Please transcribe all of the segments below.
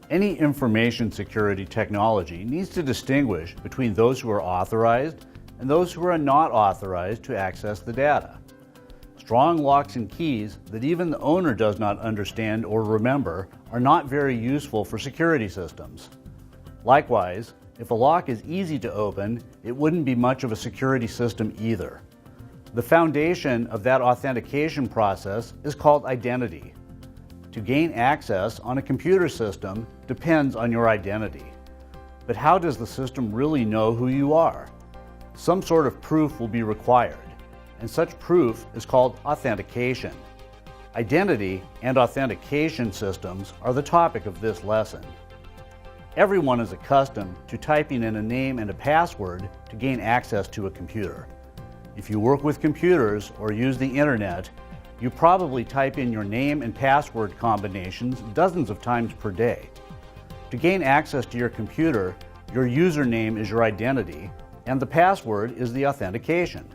Any information security technology needs to distinguish between those who are authorized and those who are not authorized to access the data. Strong locks and keys that even the owner does not understand or remember are not very useful for security systems. Likewise, if a lock is easy to open, it wouldn't be much of a security system either. The foundation of that authentication process is called identity. To gain access on a computer system depends on your identity. But how does the system really know who you are? Some sort of proof will be required, and such proof is called authentication. Identity and authentication systems are the topic of this lesson. Everyone is accustomed to typing in a name and a password to gain access to a computer. If you work with computers or use the internet, you probably type in your name and password combinations dozens of times per day. To gain access to your computer, your username is your identity, and the password is the authentication.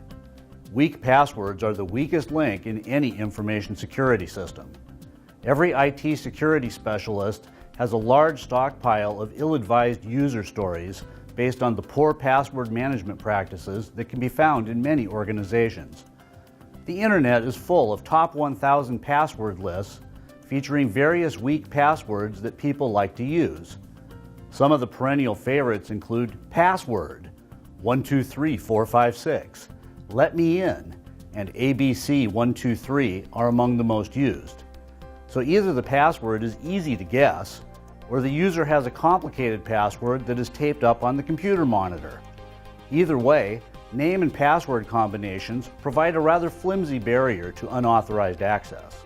Weak passwords are the weakest link in any information security system. Every IT security specialist has a large stockpile of ill-advised user stories based on the poor password management practices that can be found in many organizations. The internet is full of top 1,000 password lists featuring various weak passwords that people like to use. Some of the perennial favorites include password, 123456, let me in, and ABC123 are among the most used. So either the password is easy to guess, or the user has a complicated password that is taped up on the computer monitor. Either way, name and password combinations provide a rather flimsy barrier to unauthorized access.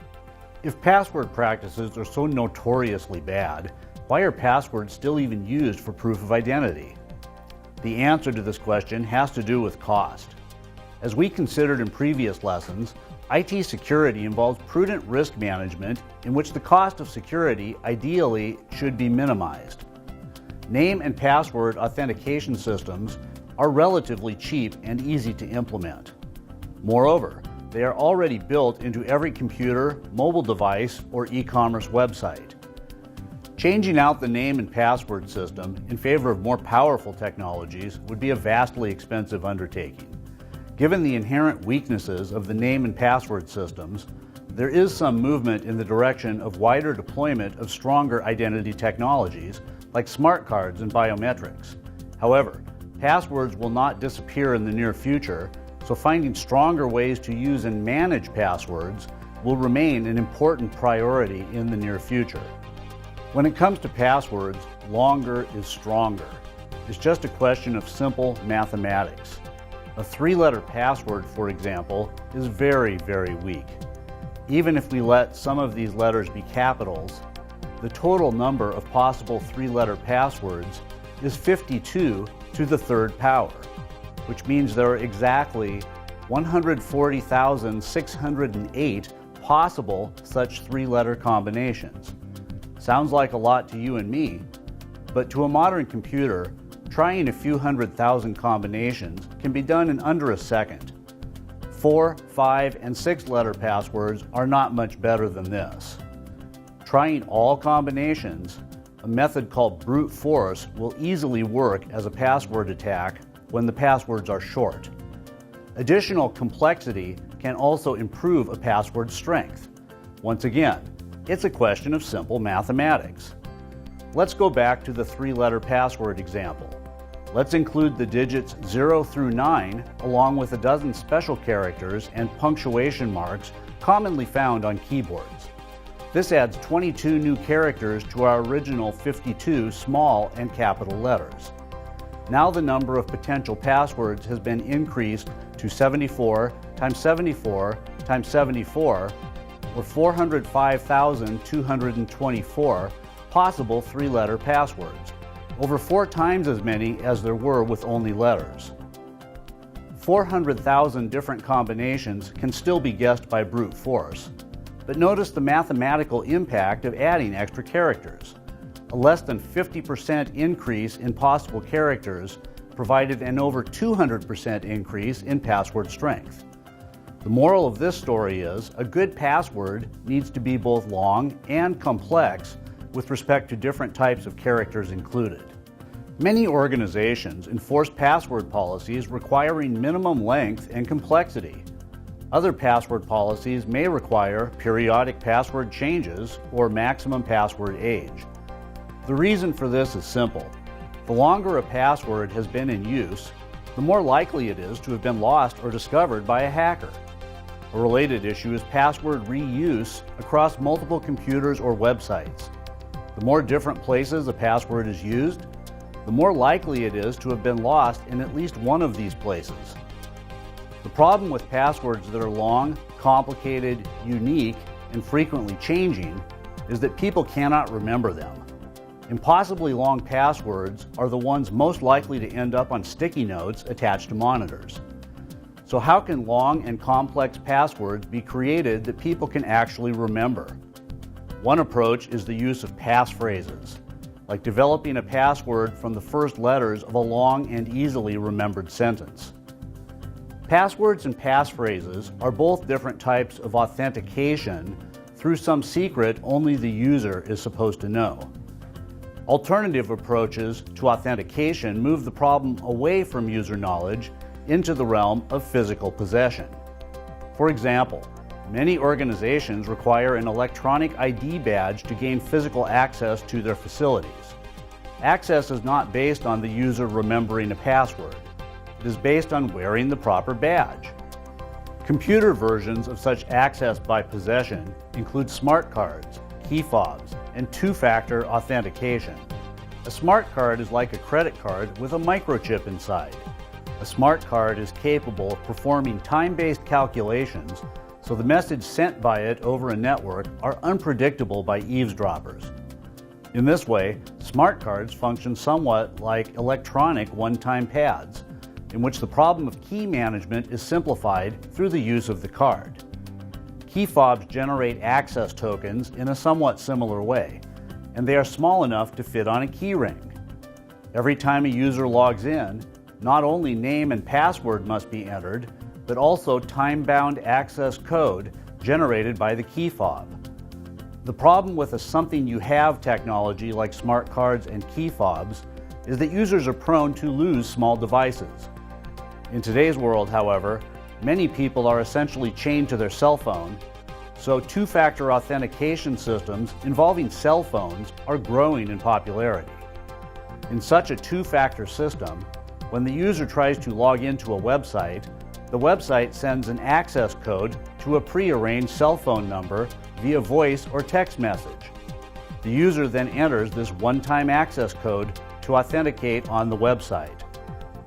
If password practices are so notoriously bad, why are passwords still even used for proof of identity? The answer to this question has to do with cost. As we considered in previous lessons, IT security involves prudent risk management in which the cost of security ideally should be minimized. Name and password authentication systems are relatively cheap and easy to implement. Moreover, they are already built into every computer, mobile device, or e-commerce website. Changing out the name and password system in favor of more powerful technologies would be a vastly expensive undertaking. Given the inherent weaknesses of the name and password systems, there is some movement in the direction of wider deployment of stronger identity technologies like smart cards and biometrics. However, passwords will not disappear in the near future, so finding stronger ways to use and manage passwords will remain an important priority in the near future. When it comes to passwords, longer is stronger. It's just a question of simple mathematics. A three-letter password, for example, is very, very weak. Even if we let some of these letters be capitals, the total number of possible three-letter passwords is 52 to the third power, which means there are exactly 140,608 possible such three-letter combinations. Sounds like a lot to you and me, but to a modern computer, trying a few 100,000 combinations can be done in under a second. 4, 5, and 6-letter passwords are not much better than this. Trying all combinations, a method called brute force will easily work as a password attack when the passwords are short. Additional complexity can also improve a password's strength. Once again, it's a question of simple mathematics. Let's go back to the three-letter password example. Let's include the digits 0 through 9 along with a dozen special characters and punctuation marks commonly found on keyboards. This adds 22 new characters to our original 52 small and capital letters. Now the number of potential passwords has been increased to 74 times 74 times 74, or 405,224 possible three-letter passwords, over 4 times as many as there were with only letters. 400,000 different combinations can still be guessed by brute force, but notice the mathematical impact of adding extra characters. A less than 50% increase in possible characters provided an over 200% increase in password strength. The moral of this story is a good password needs to be both long and complex with respect to different types of characters included. Many organizations enforce password policies requiring minimum length and complexity. Other password policies may require periodic password changes or maximum password age. The reason for this is simple. The longer a password has been in use, the more likely it is to have been lost or discovered by a hacker. A related issue is password reuse across multiple computers or websites. The more different places a password is used, the more likely it is to have been lost in at least one of these places. The problem with passwords that are long, complicated, unique, and frequently changing is that people cannot remember them. Impossibly long passwords are the ones most likely to end up on sticky notes attached to monitors. So how can long and complex passwords be created that people can actually remember? One approach is the use of passphrases, like developing a password from the first letters of a long and easily remembered sentence. Passwords and passphrases are both different types of authentication through some secret only the user is supposed to know. Alternative approaches to authentication move the problem away from user knowledge into the realm of physical possession. For example, many organizations require an electronic ID badge to gain physical access to their facilities. Access is not based on the user remembering a password. It is based on wearing the proper badge. Computer versions of such access by possession include smart cards, key fobs, and two-factor authentication. A smart card is like a credit card with a microchip inside. A smart card is capable of performing time-based calculations, so the message sent by it over a network are unpredictable by eavesdroppers. In this way, smart cards function somewhat like electronic one-time pads, in which the problem of key management is simplified through the use of the card. Key fobs generate access tokens in a somewhat similar way, and they are small enough to fit on a key ring. Every time a user logs in, not only name and password must be entered, but also time-bound access code generated by the key fob. The problem with a something you have technology like smart cards and key fobs is that users are prone to lose small devices. In today's world, however, many people are essentially chained to their cell phone, so two-factor authentication systems involving cell phones are growing in popularity. In such a two-factor system, when the user tries to log into a website, the website sends an access code to a prearranged cell phone number via voice or text message. The user then enters this one-time access code to authenticate on the website.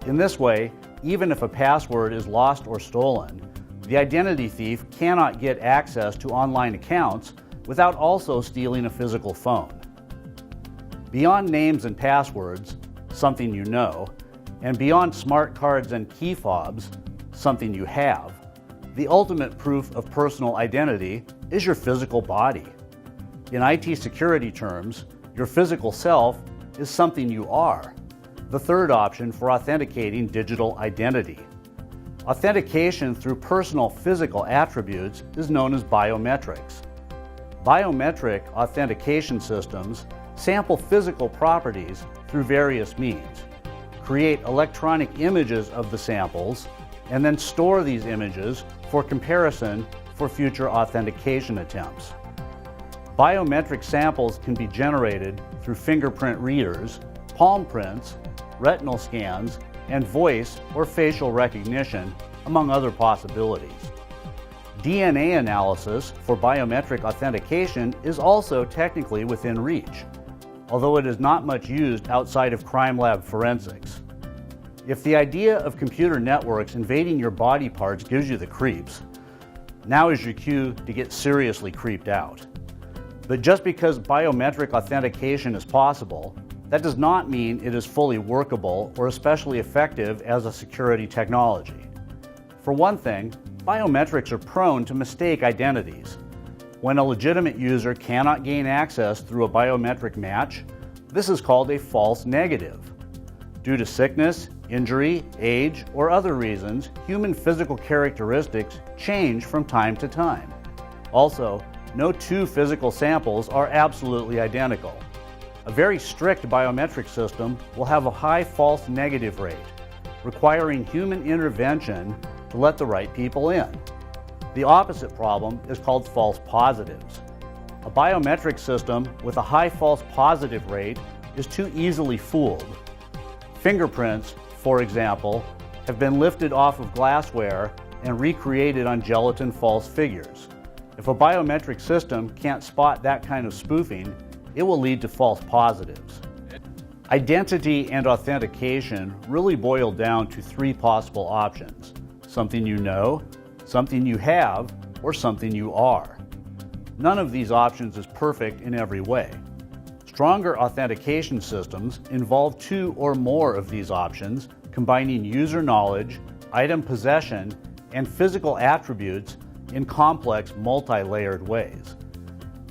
In this way, even if a password is lost or stolen, the identity thief cannot get access to online accounts without also stealing a physical phone. Beyond names and passwords, something you know, and beyond smart cards and key fobs, something you have, the ultimate proof of personal identity is your physical body. In IT security terms, your physical self is something you are, the third option for authenticating digital identity. Authentication through personal physical attributes is known as biometrics. Biometric authentication systems sample physical properties through various means, create electronic images of the samples, and then store these images for comparison for future authentication attempts. Biometric samples can be generated through fingerprint readers, palm prints, retinal scans, and voice or facial recognition, among other possibilities. DNA analysis for biometric authentication is also technically within reach, although it is not much used outside of crime lab forensics. If the idea of computer networks invading your body parts gives you the creeps, now is your cue to get seriously creeped out. But just because biometric authentication is possible, that does not mean it is fully workable or especially effective as a security technology. For one thing, biometrics are prone to mistake identities. When a legitimate user cannot gain access through a biometric match, this is called a false negative. Due to sickness, injury, age, or other reasons, human physical characteristics change from time to time. Also, no two physical samples are absolutely identical. A very strict biometric system will have a high false negative rate, requiring human intervention to let the right people in. The opposite problem is called false positives. A biometric system with a high false positive rate is too easily fooled. Fingerprints, for example, have been lifted off of glassware and recreated on gelatin false figures. If a biometric system can't spot that kind of spoofing, it will lead to false positives. Identity and authentication really boil down to three possible options: something you know, something you have, or something you are. None of these options is perfect in every way. Stronger authentication systems involve two or more of these options, combining user knowledge, item possession, and physical attributes in complex, multi-layered ways.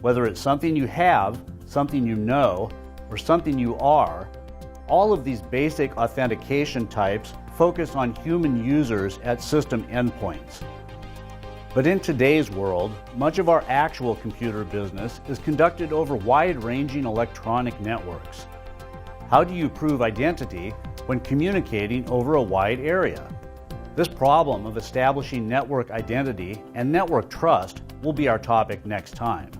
Whether it's something you have, something you know, or something you are, all of these basic authentication types focus on human users at system endpoints. But in today's world, much of our actual computer business is conducted over wide-ranging electronic networks. How do you prove identity when communicating over a wide area? This problem of establishing network identity and network trust will be our topic next time.